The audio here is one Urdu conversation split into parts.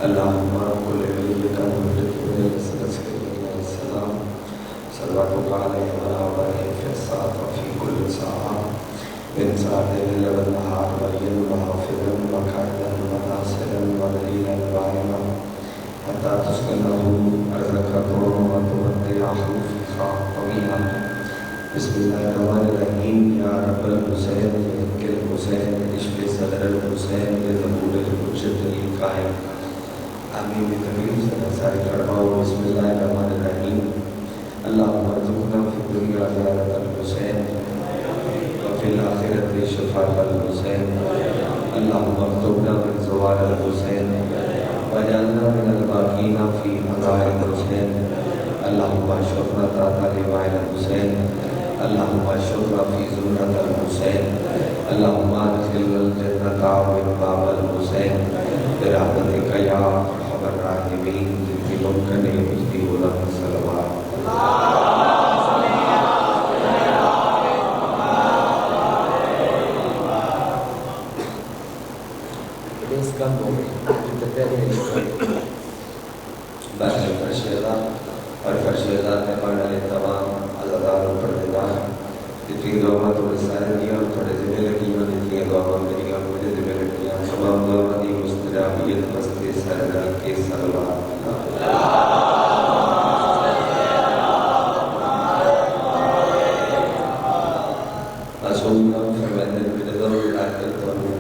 اللهم كل وليك وولد جبريل السلام صلواتك عليه وعلى آله في الساعة وفي كل ساعة من ساعة الليل والنهار وليا وحافظا وقائدا وناصرا ودليلا وعينا حتى تسكنه أرضك طوعا وتودعه فيها طويلا. بسم الله الرحمن الرحيم. يا رب الحسين بحق الحسين اشف صدر الحسين بظهور الحجة القائم. آمین بتکلیف سے نسائی کرواؤ. بسم اللہ الرحمن الرحیم. اللہم ارزقنا فی الدنیا زیارت الحسین وفی الآخرت شفاعت الحسین. اللہم اکتبنا من زوار الحسین وجعلنا من الباقین فی حضائر الحسین. اللہم اشرفنا تحت لواء الحسین. اللہم اشرفنا فی زمرۃ الحسین. اللہم ادخلنا الجنۃ من باب الحسین برحمتک یا ارحم الراحمین. جن کی ممکن ہے اس کی غلام صلوات. اس کم ہو گئی بس فرشیدہ اور فرشیدہ نے پڑھنے لئے تمام عزدار و پردگار جتنی دعویٰ تھوڑے سارے دیا اور تھوڑے ذمہ لگیاں جتنی دعویٰ میری اور مجھے ذمہ لگیاں تمام دعویٰ دی مستجابیت مستی سرگر کے سلوات. رسول اللہ فرمائے میں ضرور یاد کرتا ہوں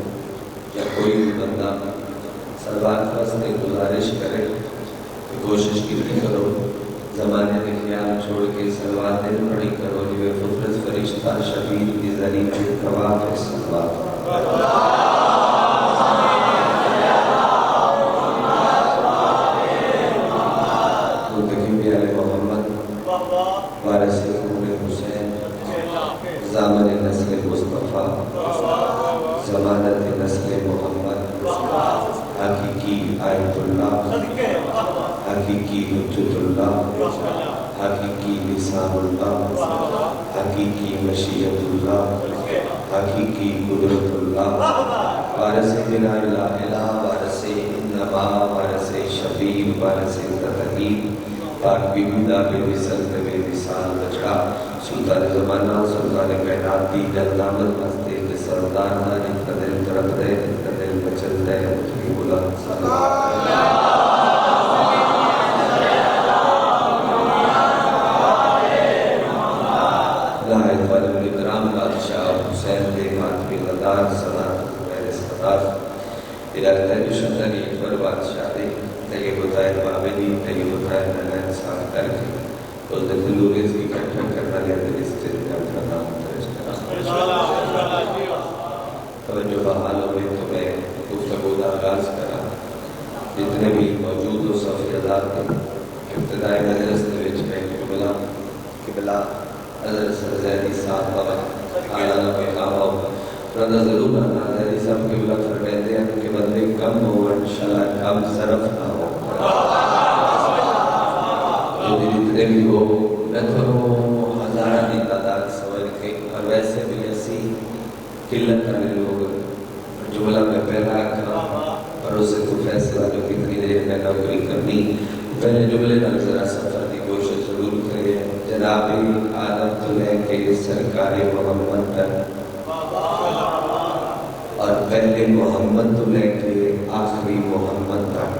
یا کوئی بندہ سلوات واسطے گزارش کرے کہ کوشش کی کرو زمانے میں خیال چھوڑ کے سلوات دن پڑھی کرو جو فطرت فرشتہ شبیر کی ذریعہ کے طواف سلوات. منتخب آل محمد وارث خون حسین ضامن نسل مصطفیٰ ضمانت نسل محمد حقیقی آیت اللہ حقیقی حجت اللہ حقیقی لسان اللہ حقیقی مشیت اللہ حقیقی قدرت اللہ وارث لا الہ الا وارث انما وارث شفیع وارث تطہیر پاک بی بدا بے وصل بے وصال بچڑا سلطان زمانہ سلطان کائنات دی جلدامت مستے کے سردار نانی قدر طرف دے قدر بچل دے کی بلند صلوات. لائد والم اکرام بادشاہ حسین دے ماتمی غدار صدار میرے صدار الہی شدنی اکبر بادشاہ دے طیب و طاہر معاملی طیب و طاہر نلین صاحب کر کے اس دے دلوریز کی کٹھا کرنا لیا دل اس سے اپنا نام درج کرنا. توجہ بحالوں میں تمہیں گفتگو دا آغاز کرا جتنے بھی موجود و صفی ادار تھے ابتدائی مجلس دے وچ میں قبلہ حضرت زیدی صاحب بابا آلہ کے آباؤ رضا ضرور آنا زیدی صاحب قبلہ فرمیدے ہیں کہ بندے کم ہو انشاءاللہ کم صرف نہ ہو جو جتنے بھی ہو میں تو ہزارہ دی تعداد سوال کے اور ویسے بھی ایسی قلت کرنے لوگ جملہ میں پہلا رکھا اور اسے تو فیصلہ جو کتنی دیر میں نوکری کرنی پہلے جملے نہ ذرا سفر کی کوشش ضرور کرے. جناب آدم تو لے کے سرکار محمد تک اور پہلے محمد تو لے کے آخری محمد تک.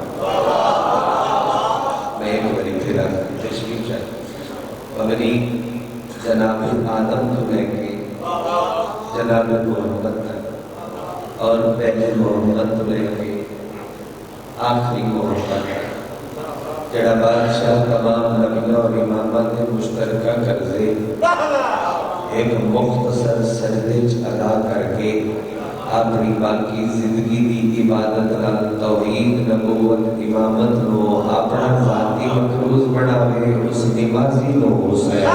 میں ایک بڑی پھر تشریف چاہتا مبنی جناب آدم تو لے کے جناب محمد تک اور پہلے محمد تو لے کے آخری محمد تک جڑا بادشاہ تمام نبیوں اور امامات مشترکہ قرضے ایک مختصر سجدے ادا کر کے اپنی باقی زندگی دی عبادت نال توحید نبوت امامت نو اپنا ذاتی مقروض بناوے اس نمازی نو حسین.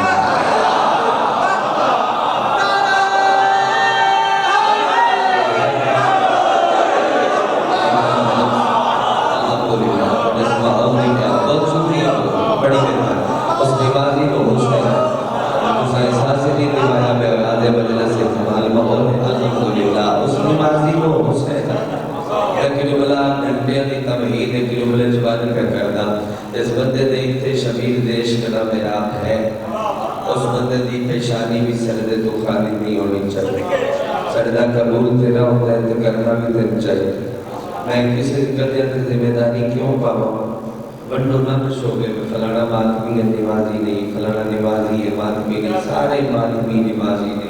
لیکن بلا گھنٹے کی تمہید شبیر نے جملے زبان کا کرنا اس بندے دے تے شبیر دیش کنا میرا ہے اس بندے دی پیشانی بھی سردے تو خالی نہیں ہونی چاہیے سردہ قبول تیرا ہوتا ہے تو کرنا بھی تیرا چاہیے میں کسی قدر ذمہ داری کیوں پاؤں ونڈو نہ شعبے میں فلانا ماتمی نمازی نہیں فلانا نمازی ہے ماتمی نہیں سارے ماتمی نمازی نہیں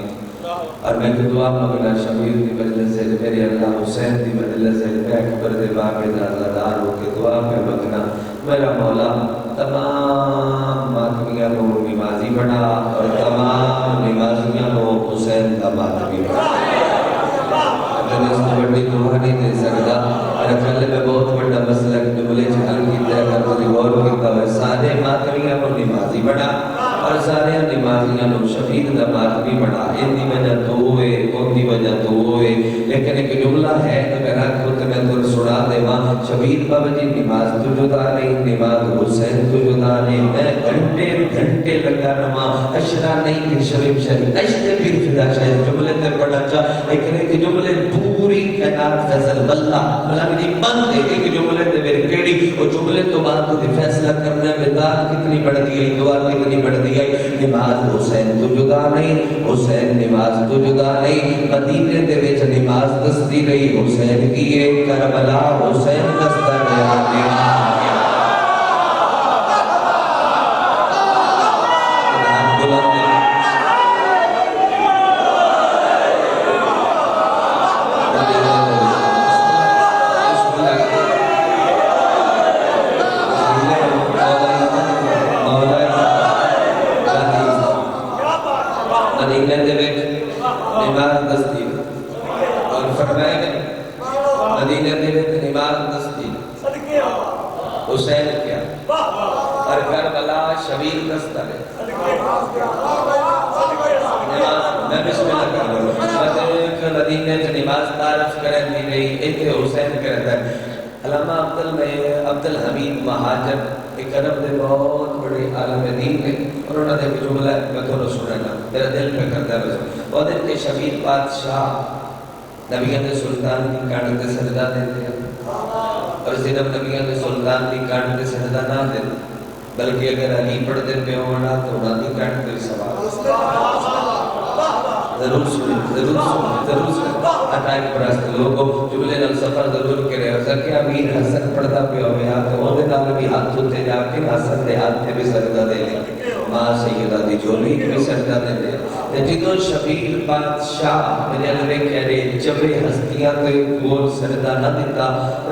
اور میں کہ دعا مانگنا شبیر کی مجلس سے میرے اللہ حسین کی مجلس سے میں اکبر دے باقی دار ہو کے دعا میں مانگنا میرا مولا تمام ماتمیاں کو نمازی بنا اور تمام نمازیاں کو حسین کا ماتمی بنا میں اس کو بڑی دعا نہیں دے سکتا اور اکھلے میں بہت بڑا مسئلہ کہ ملے حل کی طرح کر مجھے غور کرتا ہے سارے ماتمیاں کو نمازی بنا اور سارے نمازیاں کو شفیق دا ماتمی بنا ان دی وجہ تو ہوئے ان دی وجہ تو ہوئے لیکن ایک جملہ ہے کہ میں رکھ کو میں تو سنا دے ماں شفیق بابا جی نماز تو جدا نہیں نماز حسین تو جدا نہیں میں گھنٹے گھنٹے لگا رہا اشرا نہیں کہ شریف شریف اشتے پھر فدا شاید جملے تے پڑھا چاہ لیکن ایک جملے پوری کائنات فیصل واللہ ملک دی من دے کہ جملے تے میرے کیڑی وہ جملے تو بعد تو فیصلہ کرنے میں دار کتنی بڑھ دی ہے دعا کتنی بڑھ دی ہے نماز حسین تو جدا نہیں حسین نماز تو جدا نہیں مدینے دے وچ نماز دستی رہی حسین کی ایک کربلا حسین دستا گیا حسین کیا اور کربلا شبیر دستا ہے میں بسم اللہ کر لوں مدینے سے نماز تعارف کریں دی رہی ایتھے حسین کرتا ہے علامہ عبدالحمید مہاجر ایک عرب دے بہت بڑے عالم دین نے انہوں نے ایک جملہ میں تو سننا میرا دل پہ کرتا ہے وہ دن کے شبیر بادشاہ نبیوں نے سلطان کی کانٹ کے سجدہ دیتے ہیں اور زینب نبیوں نے سلطان کی کانٹ کے سجدہ نہ دیتے بلکہ اگر علی پڑھ دیتے ہونا تو انہوں نے کانٹ کے سوال ضرور سنیں اتائک پرست لوگوں جملے نل سفر ضرور کرے اور سکے امیر حسن پڑھتا پہ ہوئے آپ تو ہوتے نال بھی ہاتھ ہوتے جا کے حسن دے ہاتھ تے بھی سجدہ دے لیں ماں سیدہ دی جولی بھی سجدہ دے لیں جدو شبیر بادشاہ میرے علمے کہہ رہے جب ہستیاں تو گول سجدہ نہ دیتا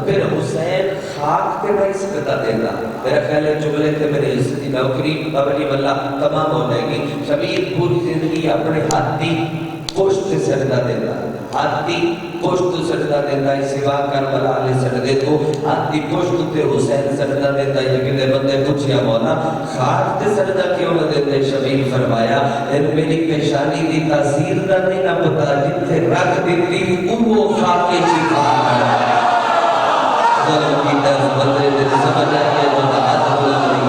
پھر حسین خاک تے بھائی سجدہ دیتا میرا خیال ہے جملے تے میرے عزتی نوکری بابلی واللہ تمام ہو جائے گی شبیر پوری زندگی اپنے ہاتھی پوشت سے سجدہ دیتا ہاتھی پوشت سجدہ دیتا ہے سوا کربلا علی سجدے تو ہاتھی پوشت تے حسین سجدہ دیتا ہے کہ بندے پوچھیا مولا خاک تے سجدہ کیوں نہ دیتے شبیر فرمایا ان میری پیشانی دی تاثیر دا نہیں نہ پتا جتھے رکھ دیتی وہ خاک کے شفا ظلم کی دس بندے دے سمجھ آئے تو ہاتھ بلند نہیں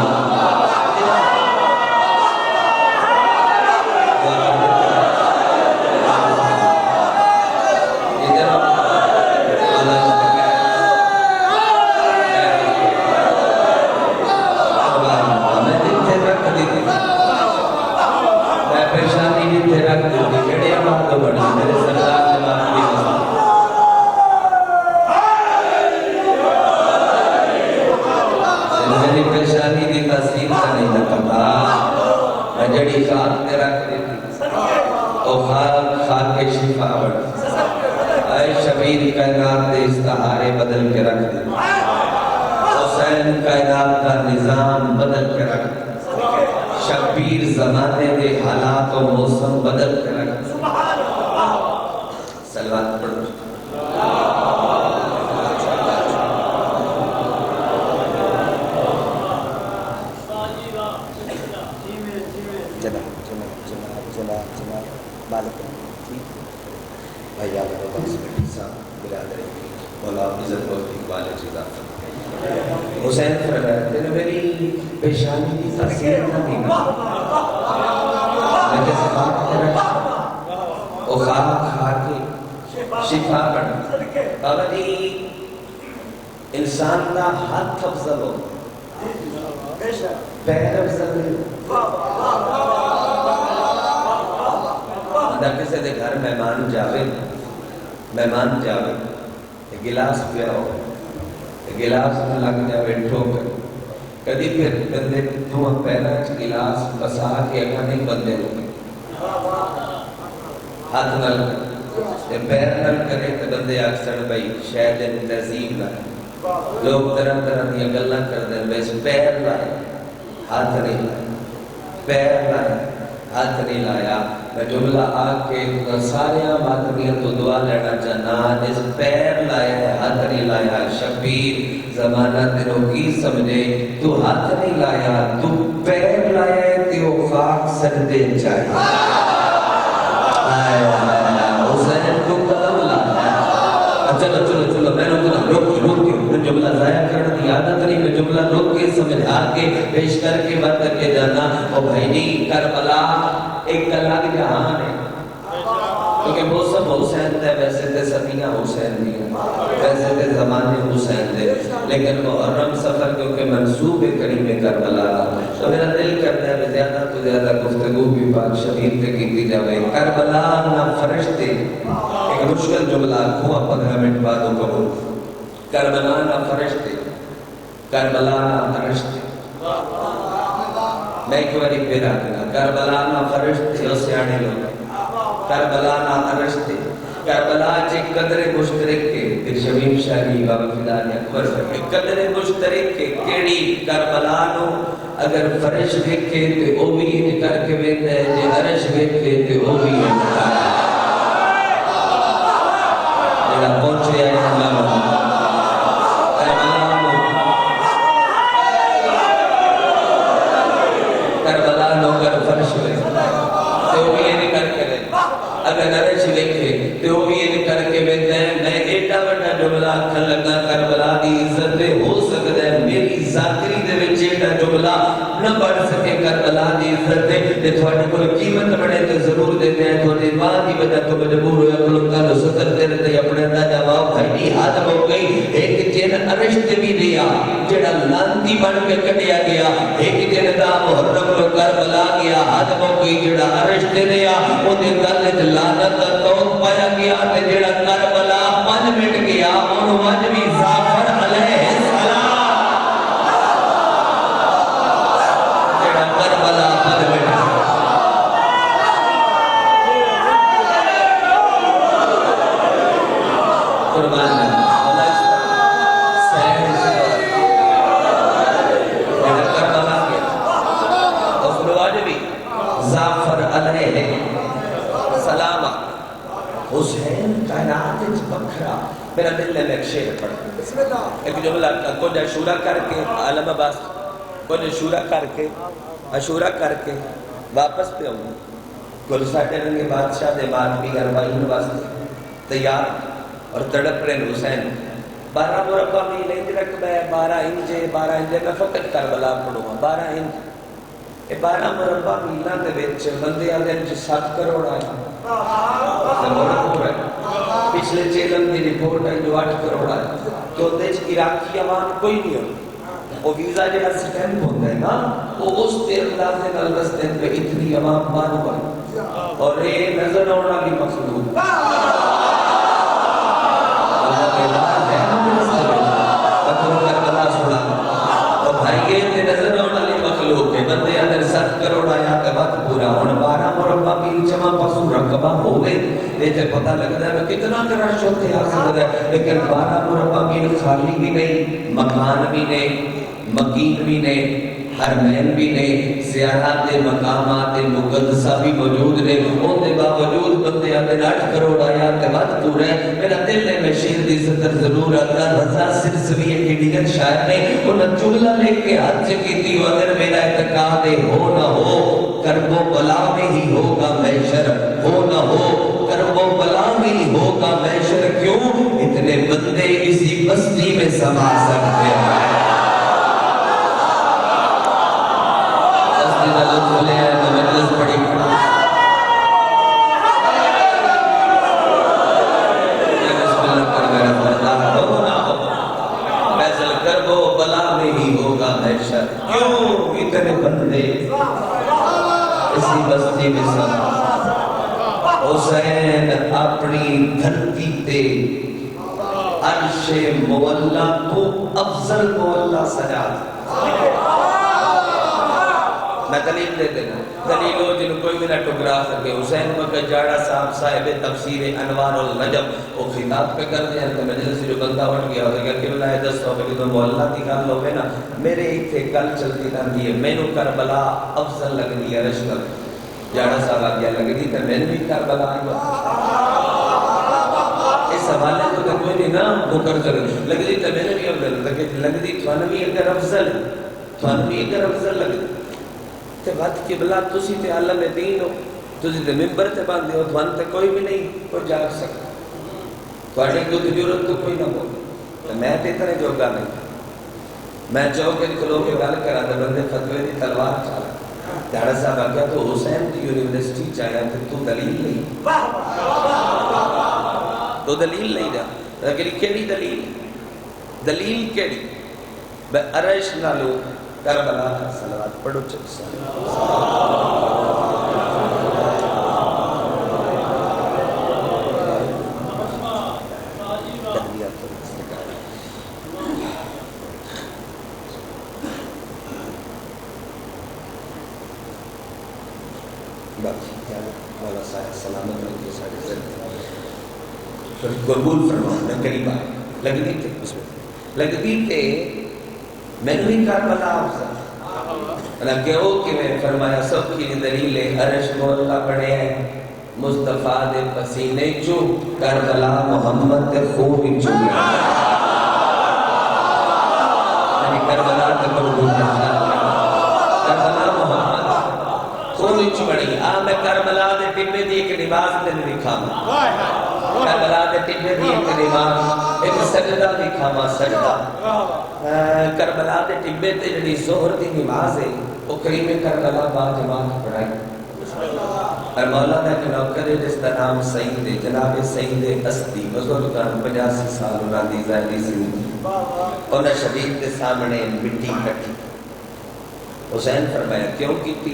بدل کے رکھ دے حسین کائنات کا نظام بدل کے رکھ دے شبیر زمانے دے حالات و موسم بدل کے رکھ دے سلوات پڑھو بھائی آپ کو بس بیٹی صاحب بلا دے مولا عزت و اقبال جزا حسین فرمایا تیرے میری پیشانی کی تاثیر نہ دینا میں جیسے خاک تیرا وہ خاک کھا کے شفا پڑھنا بابا جی انسان کا ہاتھ افضل ہو، پیر افضل نہیں۔ اگر کسی دے گھر مہمان جاوے گلاس پیا ہو، گلاس میں لگ جاوے ٹھوکر، کدی پھر بندے دو پیرا گلاس بسا کے اکھا نہیں بندے ہوگی، ہاتھ نل پیر نل کرے تو بندے اکثر بھائی شاید تہذیب لائے، لوگ طرح طرح دیا گلاں کر دیں، بس پیر لائے ہاتھ نہیں لائے، پیر لائے ہاتھ نہیں لایا۔ میں جملہ آکے سارے ماتمیت تو دعا لینا چاہنا، اس پیر لائے ہاتھ نہیں لایا، شبیر زمانہ تیروں کی سمجھے، تو ہاتھ نہیں لایا تو پیر لائے، تیو خاک سجدے چاہیے، حسین کو قدم لایا۔ چلو میں روک جملہ ضائع کرنا دی عادت نہیں، میں جملہ روک کے سمجھا کے پیش کر کے بات کر کے جانا۔ اور بھائی جی کربلا ایک الگ جہان ہے، کیونکہ وہ سب حسین تھے، ویسے تھے صدیاں حسین دی، ویسے تھے زمانے حسین تھے، لیکن محرم سفر کیونکہ منصوب کریم کربلا تو میرا دل کرتا ہے زیادہ تو زیادہ گفتگو بھی پاک شبیر پہ کیتی جاوے۔ کربلا نہ فرشتے، ایک مشکل جملہ کھوا 15 منٹ بعد قبول، کربلا نہ فرشتے، کربلا نہ فرشتے، میں ایک باری پھر آگنا، کربلا نہ فرشتے اسے آنے لوگ، کربلا نہ فرشتے، کربلا چھ قدر مشترک کے، پھر شمیم شاہی بابا فدانی اکبر سے قدر مشترک کے کیڑی کربلا نو اگر فرش دیکھے تو او بھی انکار کے بیتا ہے، جے عرش دیکھے تو او بھی انکار کے جیڑا پہنچے آئے اللہ کربلا نو کر فرش دیکھے تو وہ بھی انکار کرے، اگر عرش دیکھے تو وہ بھی انکار کے بیتا ہے۔ میں ایٹا بڑا جملہ کھل لگا کربلا دی عزت ہو سکتا ہے، میری ذاکری دے وچ ایٹا جملہ نہ بڑھ سکے کربلا دی عزت تے تھوڑے کو قیمت بڑھے تو ضرور دیتے ہیں، تھوڑے ماں کی وجہ تو مجبور ہویا کلنگا نو ستر تیرے تے اپنے دا جواب بھائی ہاتھ ہو گئی۔ ایک جن عرش تے بھی دیا جڑا لانتی بن کے کٹیا گیا، ایک جن دا محرم کو کربلا گیا، ہاتھ ہو گئی جڑا عرش تے دیا انہیں گلت لانت توت پایا گیا تے جڑا کربلا 5 منٹ گیا انہوں وجوی زعفر علیہ السلام جڑا کربلا 5 منٹ قربان زعفر علیہ السلام حسین کائنات اچ بکھرا۔ میرا دل نے ایک شعر پڑھا، ایک جملہ کچھ اشورہ کر کے عالم عباس کچھ اشورہ کر کے واپس پہ ہوں کل ساٹھے رنگے بادشاہ دے بعد بھی اربعین واسطے تیار اور تڑپ رہے حسین 12 مربع میل انج رقبہ ہے، 12 انج میں فقط کربلا پڑھوں 12 انج 12 مربع میلہ دے وچ بندے آدھے 7 کروڑ آئے، پچھلے چیلم دی رپورٹ ہے جو 8 کروڑ آئے، تو دے عراقی عوام کوئی نہیں ہو، وہ ویزا جہاں سٹیمپ ہوتا ہے نا وہ اس تے اندازے نال رستے پہ اتنی عوام بانو بن اور یہ نظر ہونا بھی مخلوق مخلوق ہے بندے اندر 7 کروڑ آیا کہ وقت پورا ہونا 12 مربع میل جمع پسو رقبہ ہو گئے، لیتے پتہ لگتا ہے کہ کتنا کرش ہوتے آ سکتا ہے، لیکن 12 مربع میل خالی بھی نہیں، مکان بھی نہیں، مکین بھی نہیں، حرمین بھی نہیں، زیارات مقامات مقدسہ بھی موجود نے، ان کے باوجود بندے اندر 8 کروڑ آیا کہ وقت پورا ہے۔ میرا دل نے میں شیر دی ستر ضرور آتا رضا سرسوی ایک ایڈیگن شاعر نے انہاں جملہ لے کے ہاتھ سے کی تھی اگر میرا اعتقاد ہو نہ ہو کرب و بلا میں ہی ہوگا محشر، ہو نہ ہو کرب و بلا میں ہی ہوگا محشر، کیوں اتنے بندے اسی بستی میں سما سکتے ہیں۔ بستی کا لطف لے آئے تو مجلس بڑی کھڑا کربلا میں ہی ہوگا محشر. کیوں اتنے بندے اسی بستی میں سب حسین اپنی دھرتی تے عرش مولا تو افضل مولا سجا. میں دلیل دے دینا. دلیل ہو جن کوئی بھی نہ ٹکرا سکے. حسین مکہ جاڑا صاحب صاحب تفسیر انوار النجم وہ خطاب پہ کر دیں تو مجلس جو بندہ اٹھ گیا ہوگا کہ اللہ ہے دستوں پہ تو مولا کی گل ہوگی نا میرے ایتھے کل چلتی رہتی ہے مینو کربلا افضل لگنی ہے رشتہ جاڑا صاحب آگیا لگنی تو میں نے بھی کربلا آئی. اس حوالے تو کوئی نہیں نا مکر کر لگنی تو میں نے بھی افضل لگنی تھوانہ بھی اگر افضل تھوانہ بھی اگر افضل لگنی تے بات قبلہ تسی تے عالم دین ہو تسی تے ممبر تے باندھے ہو تھوان تے کوئی بھی نہیں کوئی جاگ سکتا تھوڑی کو ضرورت تو کوئی نہ ہو تو میں تے اتنے جوگا نہیں میں چاہو کہ کھلو کے گل کرا دے بندے فتوے دی تلوار چالا داڑا صاحب آگیا تو حسین کی یونیورسٹی چاہیا تو دلیل نہیں تو دلیل نہیں جا لیکن کیڑی دلیل کیڑی بے عرش نالو کربلا کا صلوات پڑھو مولا صاحب سلامت رکھے سارے قبول فرمانا قریب آئے لگتی تے میں نے بھی کربلا افضل کہ وہ کہ میں فرمایا سب کی دلیل عرش مولا بڑے ہیں مصطفیٰ دے پسینے چو کربلا محمد دے خوب چو یعنی کربلا دے قبول کربلا محمد خوب چو بڑی میں کربلا دے ٹپے دی ایک نماز دے دکھاما کربلا دے ٹپے دی ایک نماز ایک سجدہ دکھاما سجدہ کربلا دے ٹبے تے جڑی ظہر دی نماز ہے وہ کریم کربلا با جماعت پڑھائی اور مولا دا کہ نوکر جس کا نام سعید ہے جناب سعید اسدی بزرگان 85 سال انہاں دی ظاہری زندگی انہاں شدید کے سامنے مٹی کٹی حسین فرمایا کیوں کیتی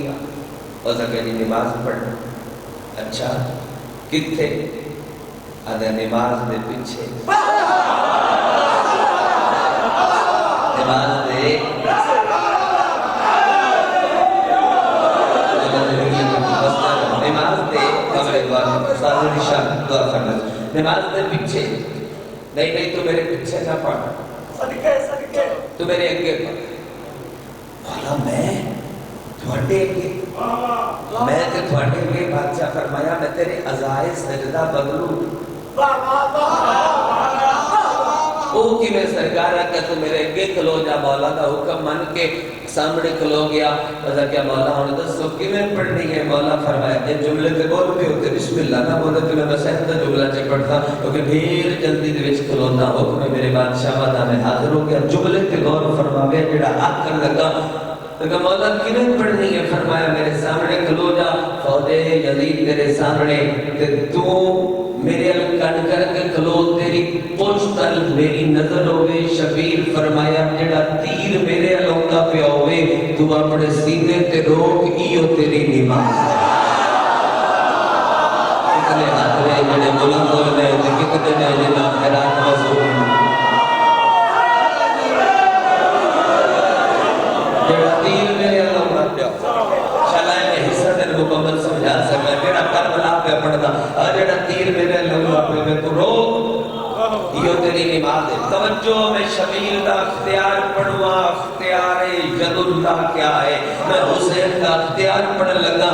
اور کہ نماز پڑھنا اچھا کتھے آدھے نماز دے پیچھے نماز دے نماز دے پیچھے نہیں تو میرے پیچھے نہ پڑھ تو میرے اگے پڑھ میں تھوڑے اگے میں تے تھوڑے اگے بادشاہ فرمایا میں تیرے عزائے سجدہ بدلوں او کی میں سرکار ہے کہ تو میرے اگے کھلو جا مولا دا حکم من کے سامنے کھلو گیا وزا کیا مولا ہونے دستو کی میں پڑھنی ہے مولا فرمایا یہ جملے تے بول بھی ہوتے بسم اللہ نہ بولے تو میں بس ایسا جملہ چے پڑھتا کیونکہ بھیر جلدی دے وچ کھلونا حکم ہے میرے بادشاہ وعدہ میں حاضر ہو گیا جملے تے غور فرماوے جڑا آگ کر لگا تو مولا کی میں پڑھنی ہے فرمایا میرے سامنے کھلو جا فوج یزید تیرے سامنے تے تو میرے الکن کر کے کھلو تیری پوچھتل میری نظر ہوئے شبیر فرمایا جڑا تیر میرے الونگا پہ ہوئے تو اپنے سینے تے روک ایو تیری نماز کتنے ہاتھ رہے جڑے بلند ہوئے کتنے نے جنا حیرات وزور جڑا تیر میرے الونگا پہ چلائے میں حصہ دن مکمل سمجھا سکتا میرا کربلا پہ پڑھتا جڑا تیر میرے لگا پہ میں تو رو یہ تیری نماز ہے توجہ میں شبیر دا اختیار پڑھوا اختیار ید اللہ کیا ہے میں حسین دا اختیار پڑھ لگا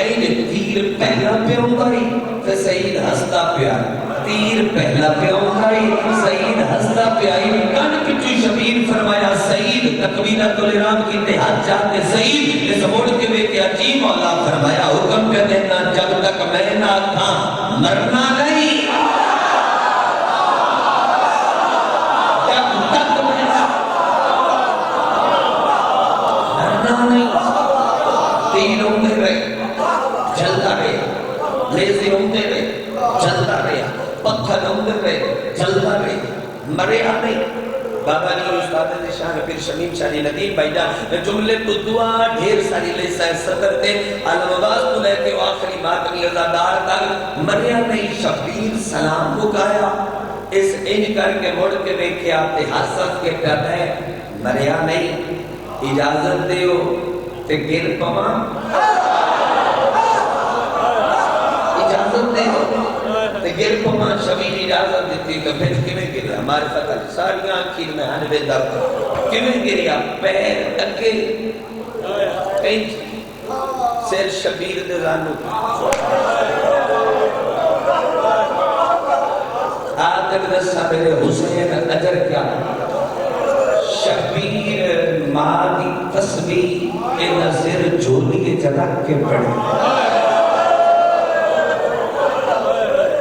این تیر پہلا پہ ہونگاری تو سعید ہستا پہ آئی تیر پہلا پہ ہونگاری سعید ہستا پہ آئی کن کچھو شبیر فرمایا سعید تکبیرت الارام کی نہاد جاتے سعید اس موڑ کے بے کیا جی مولا فرمایا حکم کر دینا جب تک میں نہ تھا مرنا نہیں جب تک میں مرنا نہیں تیر ہوندے رہے جلتا رہے لیزی ہوندے رہے جلتا رہے پتھر ہوندے رہے جلتا رہے مریا نہیں بابا جی استاد شان پیر شمیم شاہی ندیم بھائی جان جملے کو دعا ڈھیر ساری لیسا صدر تے عالم آباز تو لے کے آخری ماتمی ازادار تک مریا نہیں شبیر سلام کو کہا اس ان کر کے مڑ کے بیکھے آتے حسد کے کہتا ہے مریا نہیں اجازت دے ہو تے گر پما اجازت دے ہو تے گر پما شبیر اجازت دیتی کہ پھر کمیں گریا ہمارے فتح ساری آنکھیں میں ہنوے درد کمیں گریا پیر اگے کہیں سیر شبیر دے زانو آدھر دسا میرے حسین اجر کیا شبیر ماں کی تصویر کے نظر جھولی کے جگہ کے پڑے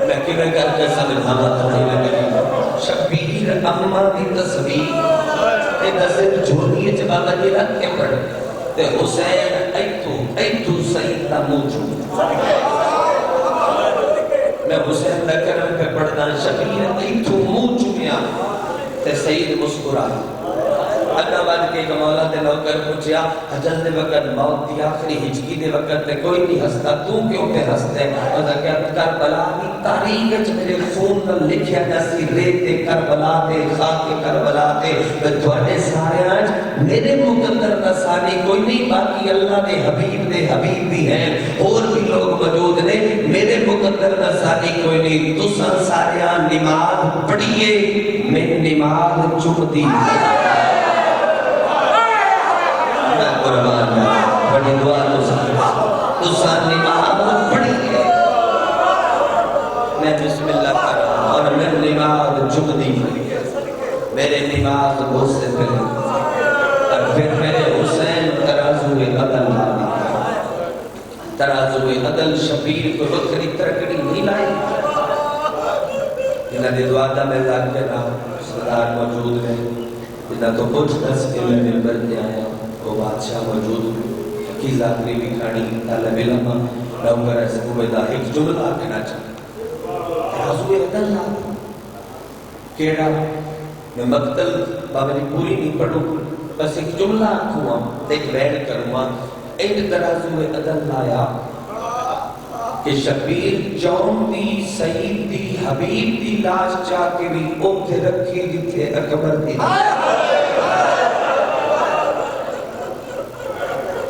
میں کیوں کر کے سمجھانا تو نہیں لگے شبیر اماں کی تصویر کے نظر جھولی کے جگہ کے پڑے تے حسین ایتو سیدہ موجود میں حسین لکرم پہ پڑھنا شبیر ایتو موجودیاں تے سید مسکرا اللہ بعد کے مولا دے نوکر پوچھیا اجل دے وقت موت دی آخری ہجکی دے وقت تے کوئی نہیں ہستا تو کیوں پہ ہستے اور کیا کربلا کی تاریخ وچ میرے خون نال لکھیا جاسی ریت کربلا تے خاک کربلا تے تواڈے سارے اج میرے مقدر دا ثانی کوئی نہیں باقی اللہ دے حبیب بھی ہیں اور بھی لوگ موجود نے میرے مقدر دا ثانی کوئی نہیں تساں سارے نماز پڑھیے میں نماز چمتی قربان بڑی دعا تو سانی نماز پڑھی ہے میں بسم اللہ کر رہا ہوں اور میں نماز جمدی میرے نماز بہت سے پہلے اور پھر میرے حسین ترازو عدل ترازو عدل شبیر کو بکری ترکڑی نہیں لائی انہاں نے دعا دا میں لگ کے نام صدار موجود ہے انہاں تو کچھ دس کے میں ممبر دے آیا وہ بادشاہ موجود کی ذاکری بھی کھانی طالب علم نوکر ایسے عبیدہ ایک جملہ کہنا چاہتا ترازو عدل لا کیڑا میں مقتل بابا جی پوری نہیں پڑھوں بس ایک جملہ آنکھوں ایک ویڈ کروں ایک ترازو عدل لایا کہ شبیر جون دی سعید دی حبیب دی لاش چاہ کے بھی اوکھے رکھی جتے اکبر دی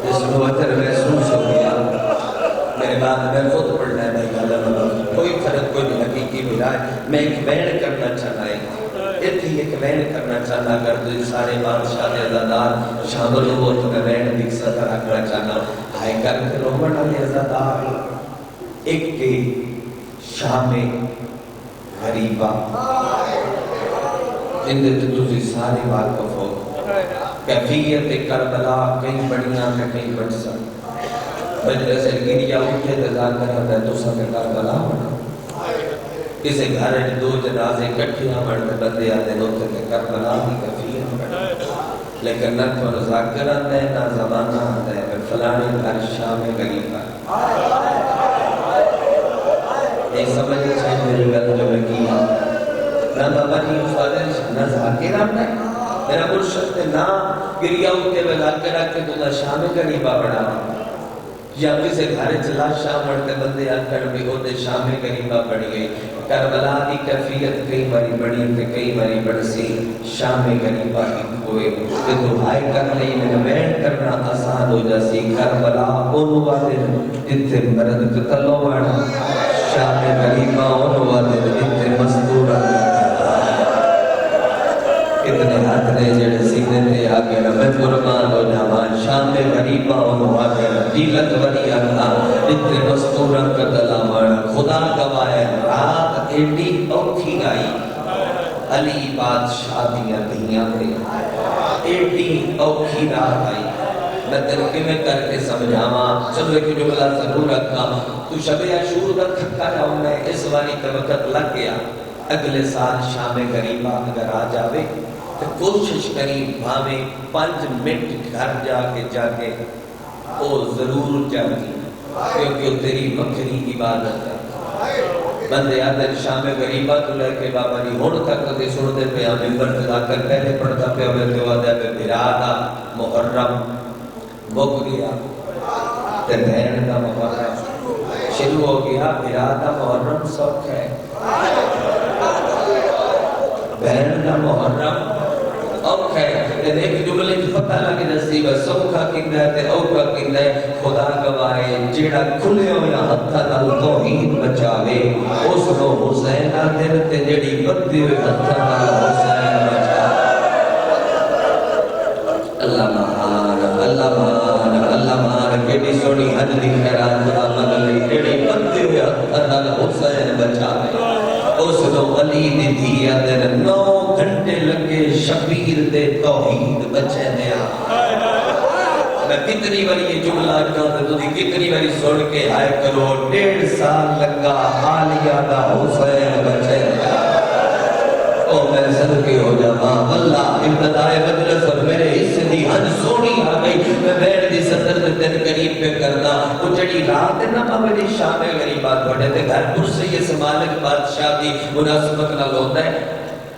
اس نوتر محسوس ہو گیا میرے بعد میں خود پڑھنا ہے بھائی اللہ کوئی فرق کوئی بھی حقیقی ملا ہے میں ایک بین کرنا چاہنا ہے اتنی ایک بین کرنا چاہنا اگر تو سارے بادشاہ دے عزادار شامل ہو تو میں بین بھی صدر رکھنا چاہنا آئے کر کے رومن علی عزادار ایک کے شام غریبہ جن دے تجھے سارے واقف ہو کیفیت کربلا کئی بڑیاں ہیں کئی بڑھ سکتے مجلس الگیریا اٹھے تزار کر ہے تو سب کربلا بڑھا کسی گھر دو جنازے کٹھیاں بڑھتے بندے آتے ہوتے کہ کربلا بھی کیفیت بڑھا لیکن نہ تو رضاکران ہے نہ زمانہ آتا ہے پھر فلانے گھر شام غریبہ ایک سمجھے چھے میری گل جو میں کیا نہ بابا جی استاد نہ ذاکران ہے میرا مرشد نے نا گریا ہوتے میں لا کے رکھ کے تو نہ شام غریبہ بڑھا یا کسی گھر چلا شام بڑھتے بندے آکر بھی ہوتے شام غریبہ بڑھ گئی کربلا کی کیفیت کئی باری بڑھی تھے کئی باری بڑھ سی شام غریبہ کی کوئے کہ دعائے کر لئی میں بیٹھ کرنا آسان ہو جاسی کربلا ان والے جتے مرد قتلو بڑھا شام غریبہ ان والے جتے مستورہ اتنے ہاتھ نے جڑے سینے تے آگے میں قربان ہو جاوان شام غریبہ انہوں آگے دیلت ولی اللہ اتنے مستورن کا دلامان خدا گواہ رات ایڈی اوکھی آئی علی بادشاہ دیا دیا دے ایڈی اوکھی رات آئی میں ترکی میں کر کے سمجھاواں چلو ایک جملہ ضرور رکھا تو شب عاشور کا تھکا جاؤں میں اس والی کا وقت لگ گیا اگلے سال شام غریبہ اگر آ جاوے تو کوشش کری بھاوے 5 منٹ گھر جا کے وہ ضرور جاگی کیونکہ تیری مکری عبادت ہے بندے آتے شام غریبہ تو لے کے بابا جی ہون تک تے سنتے پہ ممبر تے کر پہلے پڑھتا پہ ہوئے تو آدھا پہ بھرادا محرم مک گیا تے بہن دا محرم شروع ہو گیا بھرادا محرم سوکھ ہے بہن دا محرم اوکھ ہے ایک جملے کی پتہ لگے نصیب سوکھا کندہ ہے تے اوکھا کندہ ہے خدا گواہے جیڑا کھلے ہویا ہتھا نال توحید بچاوے اس کو حسین آتے تے جیڑی بدی ہوئی ہتھا نال حسین بچاوے اللہ مان اللہ مان کیڑی سونی حج دی خیرات خدا مدلی جیڑی بدی ہوئی ہتھا نال حسین بچاوے اس کو علی دی دھیا دے 9 گھنٹے لگے شبیر دے توحید بچے دیا میں کتنی باری یہ جملہ کہتا تو دی کتنی باری سن کے آئے کرو 1.5 سال لگا حالیہ دا حسین بچے دیا او میں صدقے ہو جاواں واللہ ابتدائے مجلس اور میرے حصے دی حج سونی آ گئی میں بیٹھ دی صدر دن قریب پہ کرنا وہ جڑی رات ہے نا میری شام غریبات بڑھے تھے گھر پر سے یہ سمالک بادشاہ دی مناسبت نہ ہوتا ہے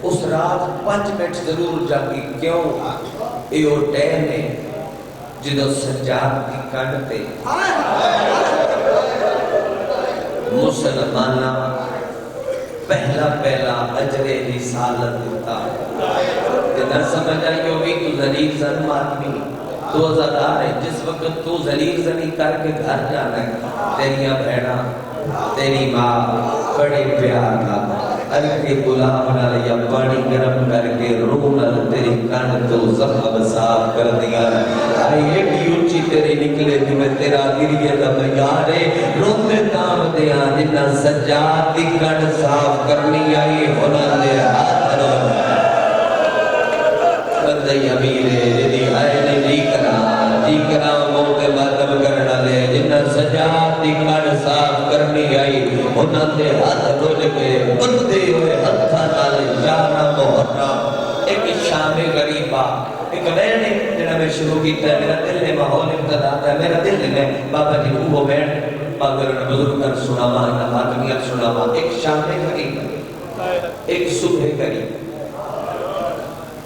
اس رات 5 منٹ ضرور جاگی کیوں یہ وہ ٹائم ہے جدو سجاد کی کڑتے مسلمانہ پہلا اجر رسالت دیتا نہ سمجھ آئیو بھی تو ذلیل ظلم آدمی تو ازادار ہے جس وقت تو ذلیل ظلم کر کے گھر جانا ہے تیریاں بہنا تیری ماں بڑے پیار کا کے غلام نال یا پانی گرم کر کے روح نال تیری کان تو زخم صاف کر دیا آئی ایڈی اونچی تیری نکلے جو میں تیرا گریہ دا بیارے روتے تام دیا جنہ سجاد دی کان صاف کرنی آئی ہونا دے ہاتھ رو بندی امیرے جدی آئے نے جی کرا موت ماتم کرنا دے جنہ سجاد دی کان صاف کرنی آئی ہونا دے ہاتھ رو لگے بندے ہوئے ہتھا نال یارہ محرم ایک شام غریبہ ایک میں نے جنہا میں شروع کیتا ہے میرا دل نے ماحول ابتدا ہے میرا دل میں بابا جی وہ بیٹھ باگر نے بزرگ کر سناوا حاکمیت سناوا ایک شام غریبہ ایک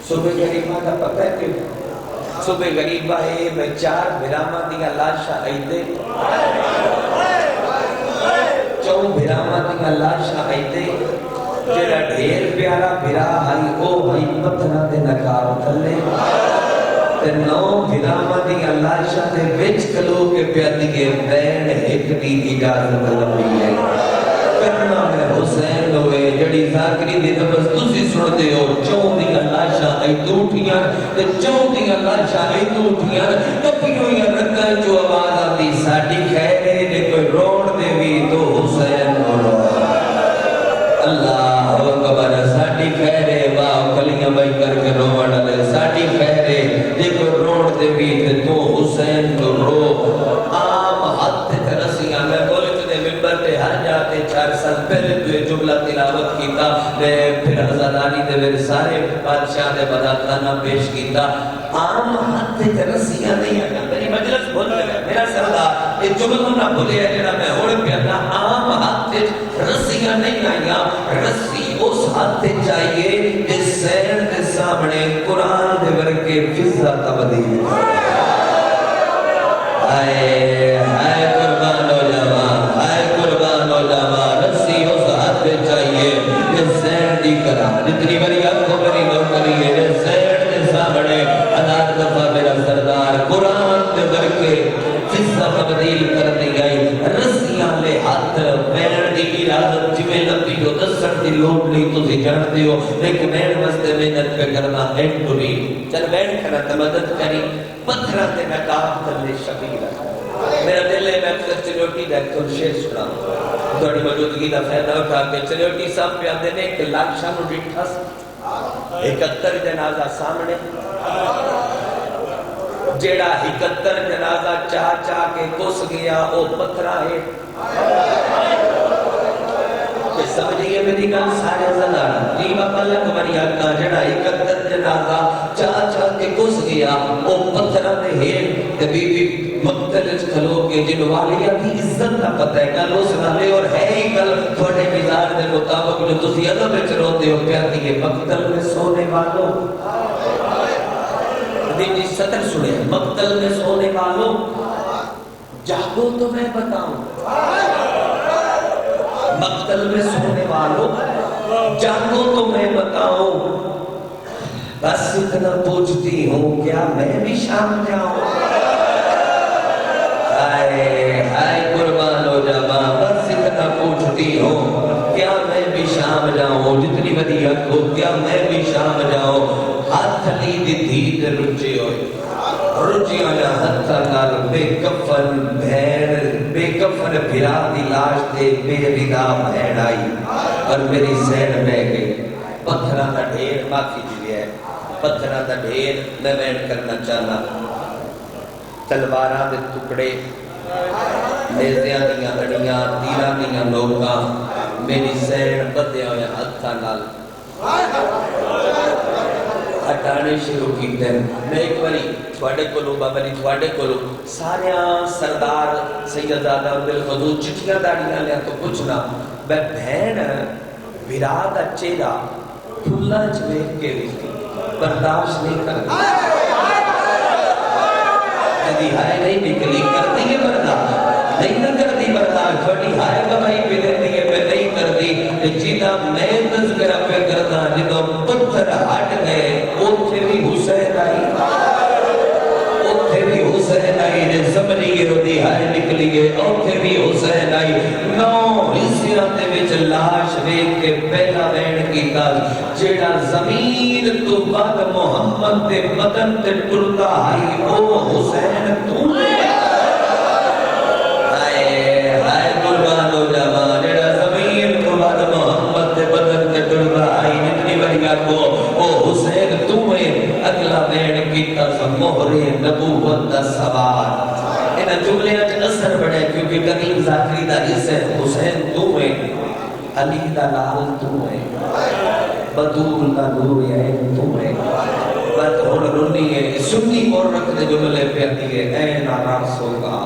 صبح غریبہ کا پتہ ہے کہ صبح غریبہ ہے میں 4 بھرامہ دیا لاشا ایدے 4 بھرامہ دیا لاشا ایدے جیڑا ڈھیر پیارا بھرا آئی او بھائی پتھرہ دے نکار تھلے تے 9 بھرامہ دیا لاشا دے بچ کلو کے پیادی کے بین ایک دی اجازت لمبی ہے کرنا میں حسین ہوئے جڑی ذاکری دی نفس تسی سنتے ہو 4 دیا لاشا ای دوٹیاں تے 4 دیا لاشا ای دوٹیاں کپیوں یا رکھا جو آواز آتی ساڑی خیرے نے کوئی روڑ دے بھی تو حسین ہو رو اللہ اکبر ساڑی خیرے واہ کلیاں بھائی کر کے روڑ لے ساڑی خیرے دیکھو روڑ دے بھی تو حسین کو رو عام حد ترسیاں میں بولے تنے ممبر تے ہر جاتے 4 سال پہلے تو یہ جملہ تلاوت کیتا پھر حضرانی دے میرے سارے بادشاہ دے بداتانہ پیش کیتا عام حد ترسیاں نہیں آیا میری مجلس بھول گیا میرا سردار یہ جملہ نہ بھولے ہے جنہا میں ہوڑ پیانا عام حد رسیاں نہیں آیا رسی اس حد چاہیے جس سین دے سامنے قرآن دے ورکے فضا تبدیل آئے قربان ہو جاوا رسی اس حد چاہیے جس سین دی کرا جتنی بری آپ کو بری لوگ کریے جس سین دے سامنے ہزار دفعہ میرا سردار قرآن دے ورکے فضا تبدیل کر دی گئی رسیاں لے ہاتھ پیر دی ارادت جویں لمبی جو 10 سٹ دی لوٹ لی تو سی جانتے ہو لیکن میں واسطے محنت پہ کرنا اینڈ ٹوری چل بیٹھ کر مدد کری پتھراں تے نقاب تلے شبیر میرا دل ہے میں اکثر چلوٹی دا ایک شعر سنا تھوڑی موجودگی دا فائدہ اٹھا کے چلوٹی صاحب پہ آتے نے کہ لاکشاں نو ڈٹھا 71 جنازہ سامنے جیڑا 71 جنازہ چاہ کے کس گیا او پتھرا ہے کہ سمجھئے میری گل سارے زلال جی بابا لگ بری آقا جڑا 71 جنازہ چاہ کے کس گیا او پتھرا دے ہے تے بی بی مقتل کھلو کے جن والیا دی عزت کا پتہ ہے گل اس نالے اور ہے ہی گل تھوڑے مزاج دے مطابق جو تسی ادب وچ روندے ہو پیا کہ مقتل میں سونے والوں حدیث کی سطر سنے مقتل میں سونے والوں جاگو تو میں بتاؤں مقتل میں سونے والوں جاگو تو میں بتاؤں بس اتنا پوچھتی ہوں کیا میں بھی شام جاؤں ہائے قربان ہو جاواں بس اتنا پوچھتی ہوں کیا میں بھی شام جاؤں جتنی بڑی حق ہو کیا میں بھی شام جاؤں ہاتھ لی دی دھید رجے ہوئے رجیاں یا ہتھا نال بے کفن بھیڑ بے کفن بھرا دی لاش دے بے ردا بھیڑ آئی اور میری سین بہ گئی پتھرہ دا ڈھیر معافی دی ہے پتھرہ دا ڈھیر میں وین کرنا چاہنا تلواراں دے ٹکڑے نیزیاں دیاں اڑیاں تیراں دیاں لوکاں میری سین بدے ہوئے ہتھا نال ہٹانے شروع کیتے ہیں میں ایک باری تھوڑے کولو بابا جی تھوڑے کولو ساریاں سردار سیدزادہ بالخدود چٹیاں داڑیاں لیا تو پوچھنا میں بہن ویراد چہرہ پھلا چویک کے بھی برداشت نہیں کرتی جدی ہائے نہیں نکلی کرتی ہے برداشت نہیں نہ کرتی برداشت چھوٹی ہائے بھائی پہ دیتی ہے میں نہیں کرتی جیدہ میں تذکرہ پہ کرتا جدہ پتھر ہٹ گئے اوتھے بھی حسین آئی اوتھے بھی حسین آئی نے زمنی روڈی ہائے نکلی گئے اوتھے بھی حسین آئی نو حصیاں دے وچ لاش ویکھ کے پہلا وین کیتا جیڑا زمین تو بعد محمد دے بدن تے ٹرتا آئی او حسین تو ہائے ہائے قربان ہو جاواں جیڑا زمین تو بعد محمد دے بدن تے ٹرتا آئی اتنی بڑی کو او حسین تو اگلا وین کیتا مہر نبوت دا سوار انہاں جملیاں وچ اثر بڑے کیونکہ کریم ذاکری دا حسین تو ہے علی دا لال تو ہے بدول دا نور ہے تو ہے بات ہن رونی ہے سنی اور رکھ دے جملے پہ آتی ہے اے ناراض ہوگا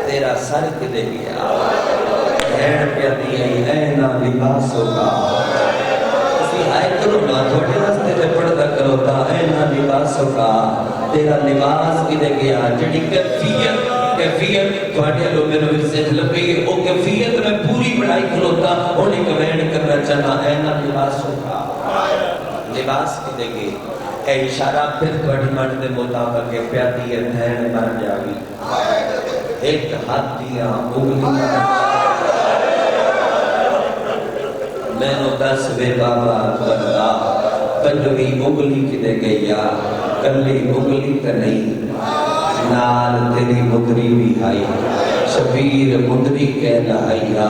تیرا سر کدے گیا بہن پہ آتی ہے اے نا لباس ہوگا آئے کرو نا تھوڑے راستے تے پڑھتا کرو تا اے نا لباس ہوگا تیرا لباس کدے گیا جڑی کیفیت تھوڑے لوگ میں نے سے لبی ہے او کیفیت میں پوری بڑھائی کھلوتا انہیں کمینڈ کرنا چاہنا اے نا لباس ہوگا لباس کدے گئے اے اشارہ پھر تھوڑی مرد دے مطابق کے پیاتی ہے دھین مر جاوی ایک ہاتھ دیا انگلیاں میں نو دس بے بابا بندہ پنجوی انگلی کدے گیا کلی انگلی تے نہیں نال تیری مدری بھی آئی شبیر مدری کہنا آئیا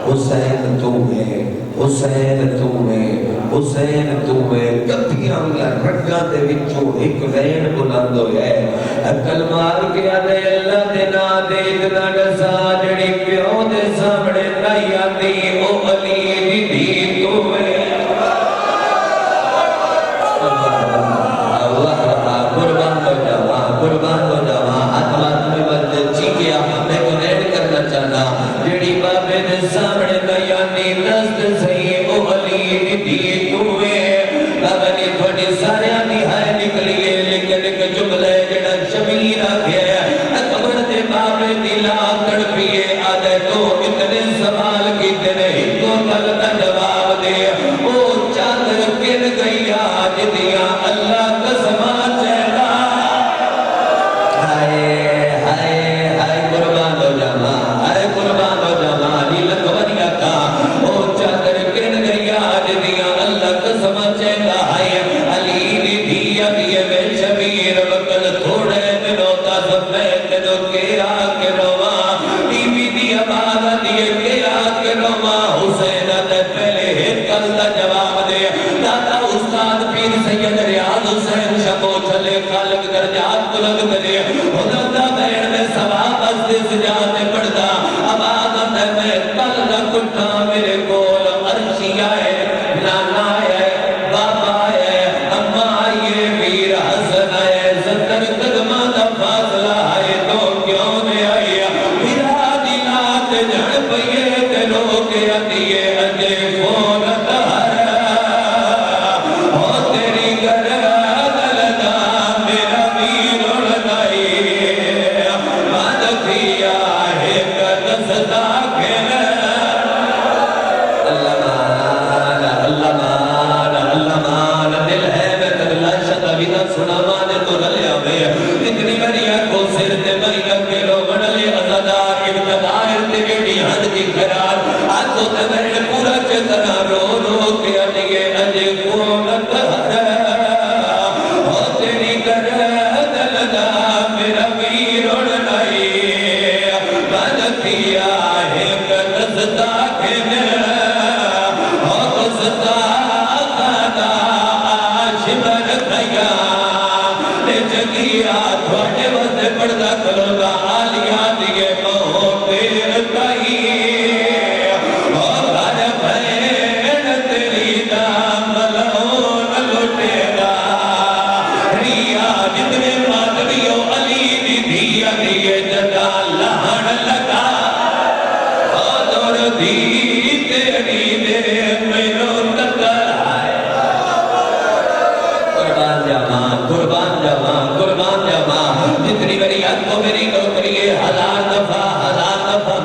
حسین تو ہے حسین تو ہے حسین تو ہے کبھیاں یا رگاں دے وچوں ایک وین بلند ہوئے کلمار کیا دے اللہ دے نا دے اتنا ڈسا جڑی پیو دے سامنے نہیں آتی او علی دی دی تو ہے قربان ہو جاواں اتوات میں بند چی گیا میں کو ریڈ کرنا چاہنا جڑی بابے دے سامنے نیانی نزد صحیح او علی دی توے بابا نے تھوڑی سارے آنی ہائے نکلی ہے لیکن ایک جملے جڑا شمیر آگیا ہے قبر دے بابے دلا تڑپیے آدھے تو اتنے سوال کی تیرے ہندو تل کا جواب دے او چادر کن گئی آج دیا اللہ کا سماج ہے فاصلہ ہے تو لگا میرا ویر اڑ لائی بدتیا ہے کدستا کے دستا کھانا شبر خیا جگیا تھوڑے وقت پڑھتا کرو گا آلیا دیئے مہو پیر کئی اور گھر بھین تیری دام لون لٹے گا ریا جتنے مادریوں علی دی دیا دیئے جگہ لہن لگا اور دی تیری دے میرو تکر آئے قربان جامان قربان جامان قربان جامان جتنی میری حد کو میری نوکری ہے ہزار دفعہ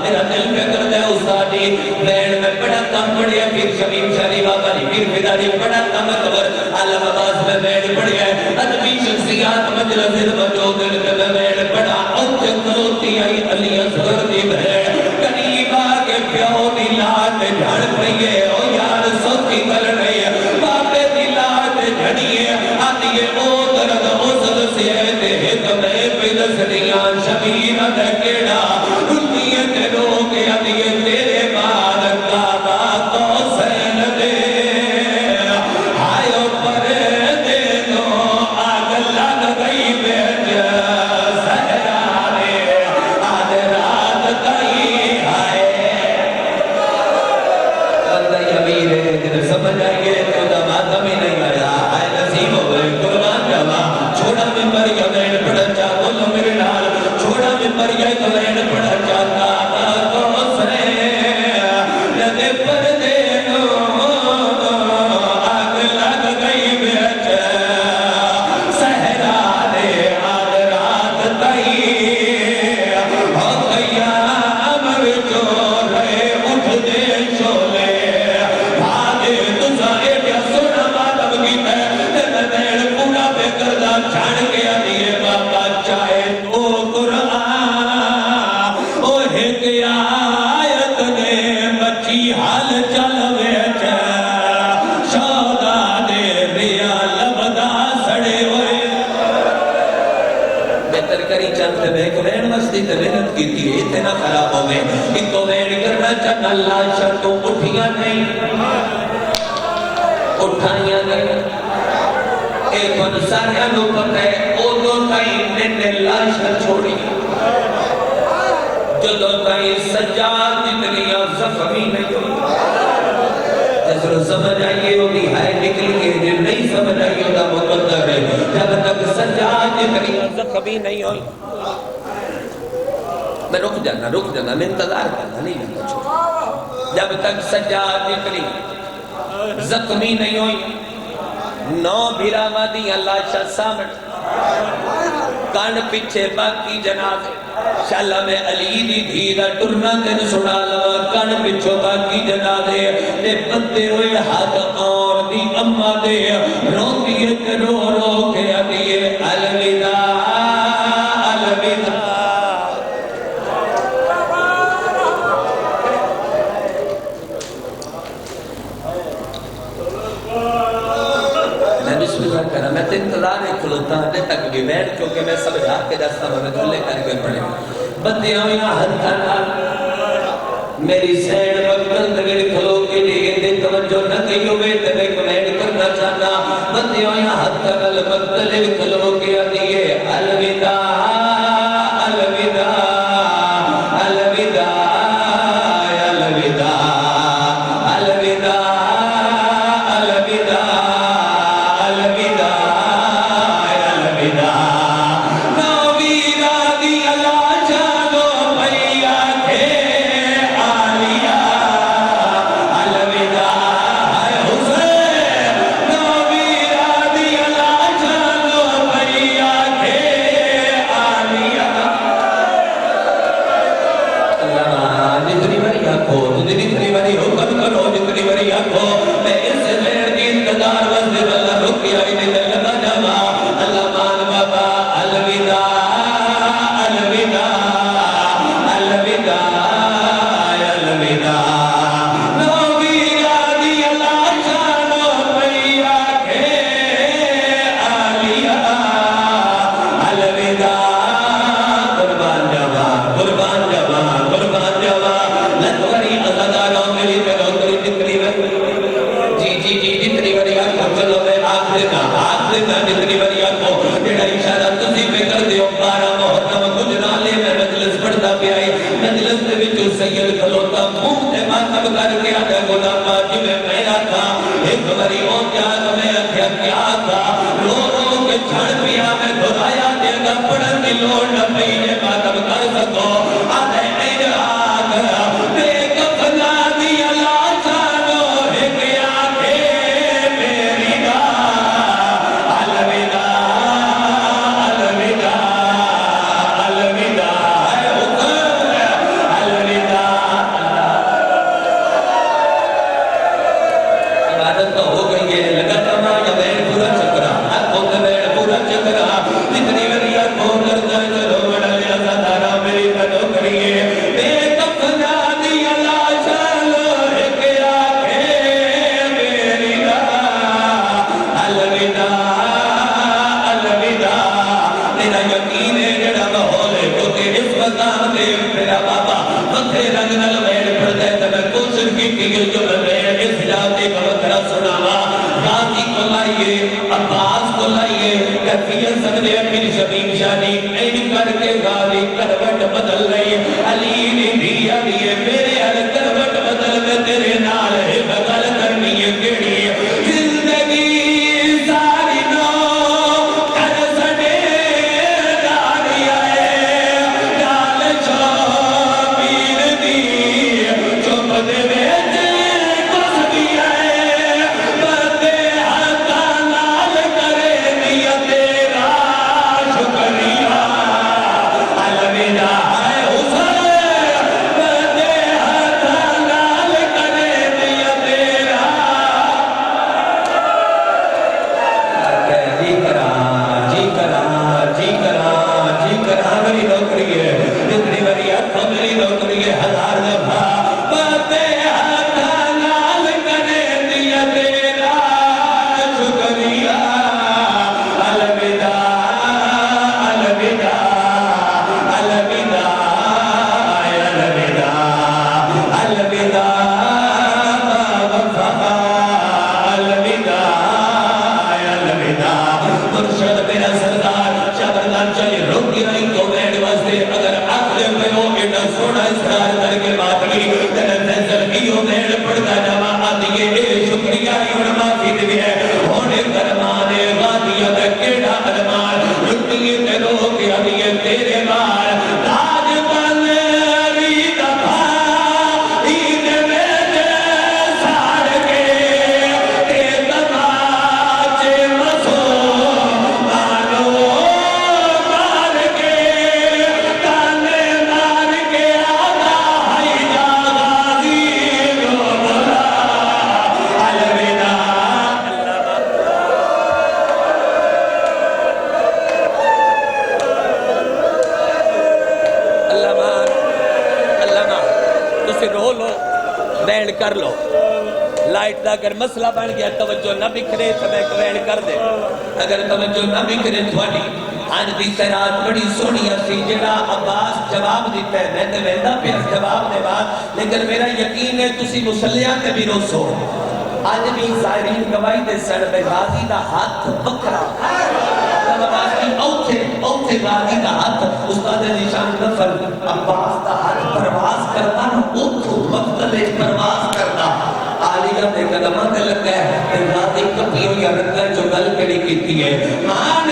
میرا دل پہ کر دے استادی بین میں بڑا کم پڑیا پھر شمیم شریف آبانی پھر فداری بڑا کم قبر علم عباس میں بین پڑیا ہے ادبی شخصیات مجلس موجود دل پہ بین بڑا اوچ کروتی آئی علی اصغر دی بین قریب آگے پیو دی لات جھڑ پئیے او یار سوچی کر رہی ہے باپے دی لات جھڑیے آدھیے او درد اوزل سے دے تمہیں پیدس دیاں شبیر دکیڑا دنیا کے لوگ آدھیے تیرے بعد کعبہ تو سین دے آئیو پر دے دو آگ لگ گئی بیج سہرانے آدھ رات کئی آئے بندہ یمیر ہے جنہیں سمجھ آئیے تو دماغ میں نہیں آیا آئے نصیب ہوئے قربان جاوا چھوڑا میں پر یمین پڑھا چاہ بولو میرے نال چھوڑا میں پر یمین پڑھا چاہتا تو سنے لدے پر دے دو آگ لگ گئی بیچ سہرانے آدھ رات تئی ہو گیا امر جو رہے اٹھ دے شولے بھاگے تجھا ایڈیا سونا مادم کی میں دیر پورا بے کردہ چھاڑ گیا دیئے بابا چاہے تو قرآن او ہک آیت نے بچی حال چل ویچ شودا دے ریا لبدا سڑے ہوئے بہتر کری چند میں کوین مستی تے محنت کی تھی اتنا خراب ہوئے ایک کوین کرنا چند اللہ شرطوں اٹھیاں نہیں اٹھائیاں نہیں ایک ان سارے انو پتہ ہے او دو تائیں نے لاشا چھوڑی جو دو تائیں سجاد اتنیاں زخمی نہیں ہوئی جس رو سمجھ آئیے وہ بھی ہائے نکل کے جو نہیں سمجھ آئیے وہ دا مقدر ہے جب تک سجاد اتنیاں زخمی نہیں ہوئی میں رک جانا میں انتظار کرنا نہیں جانا چھوڑا جب تک سجاد اتنی زخمی نہیں ہوئی نو بھیراما دی اللہ شاہ سامن کان پچھے باقی جنازے شالہ میں علی دی دھیرہ ٹرنا تین سنا لوا کان پچھو باقی جنازے دے بندے ہوئے ہاتھ اور دی اممہ دے رو دیئے تے رو رو کے دیئے الوداع الوداع بسم اللہ کرنا میں تو انتظار ہی کھلوتا ہوں تک بھی بیٹھ کیونکہ میں سمجھا کے دستا ہوں میں کھلے کر کے پڑھے بندیاں ہوئیاں ہتھا میری سینڈ مقتل دگڑ کھلو کے لیے دن توجہ نہ کہی ہوئے تبے کو نیڈ کرنا چاہتا بندیاں ہوئیاں ہتھا مقتل کھلو کے لیے الوداع الوداع الوداع الوداع الوداع الوداع بری ہو جاگ میں اکھیا کیا تھا رو رو کے چھڑ پیا میں دھرایا دے گا پڑھن کی لوڑ نہ پہینے ماتم کر سکو آدھے اے آگ بے کفنا دیا لاشانو ایک آنکھیں میری دا الوداع الوداع الوداع اے حکم الوداع عبادت تو ہو گئی ہے لگا تمہا یا بیڑ پورا چکرا ہاتھوں کے بیڑ پورا چکرا جتنی وریہ کو کرتا ہے جو بڑا لیا ساتھارا میری بدو کریے بے کفنا دیا لاشانو ایک آنکھیں میری دا الوداع الوداع میرا یقین ہے جڑا محول ہے کیونکہ اس مقام دے میرا بابا متھے رنگ نل بیڑ پڑتا ہے تو میں کوشش کی کہ جو میں اس جاتے کا وقرہ سناوا غازی کو لائیے عباس کو لائیے کیفیت سکتے اپنی شبیم شانی این کر کے غازی کروٹ بدل رہی علی نے دیا دیئے میرے حل کروٹ بدل میں تیرے نال ہے بغل کرنی ہے کیڑی زندگی ساری نو کر سڑے داری آئے ڈال چھو پیر دی چپ دے بیچ کس دیا ہے بردے حقا نال کرے دیا تیرا شکریہ الوداع ہے حسین بردے حقا نال کرے دیا تیرا جی کرا جی کرا جی کرا جی کرا میری نوکری ہے جتنی میری آنکھوں میری نوکری ہے ہزار دفعہ بردے حقا نال کرے دیا تیرا شکریہ الوداع الوداع الوداع الوداع الوداع وفا الوداع الوداع مرشد میرا سردار شبردان چلی روکی رہی تو بیڑ واسطے اگر آخر میں ہو ایڈا سوڑا اسرار کر کے بات کی تنن فیصل کیوں بیڑ پڑتا جمع آدھیے اے شکریہ ایون معافی دی ہے ہونے کرمانے غادیہ میں کیڑا علمان لٹیے تیرو کے آدھیے تیرے بار تاج بنری دفا عید میں ساڑ کے تے تماچے مسو مانو مار کے کانے مار کے آگا ہائی جا غازی کو بلا الوداع اللہ مان اللہ مان تسی رو لو بینڈ کر لو لائٹ دا اگر مسئلہ بن گیا توجہ نہ بکھرے تو میں بینڈ کر دے اگر توجہ نہ بکھرے تھوڑی آج دی سرات بڑی سونی اسی جڑا عباس جواب دیتا ہے میں تے ویندا پیا جواب دے بعد لیکن میرا یقین ہے تسی مسلیاں تے بھی روسو آج بھی ظاہرین گواہی دے سڑ بے غازی دا ہاتھ بکرا عباس کی اوتھے غازی دا ہاتھ استاد نشان نفر عباس دا ہاتھ پرواز کرنا اوتھو مقتل پرواز کرنا عالیہ دے قدمہ تے لگا ہے غازی کبھی یا رکھا جو گل کری کیتی ہے مان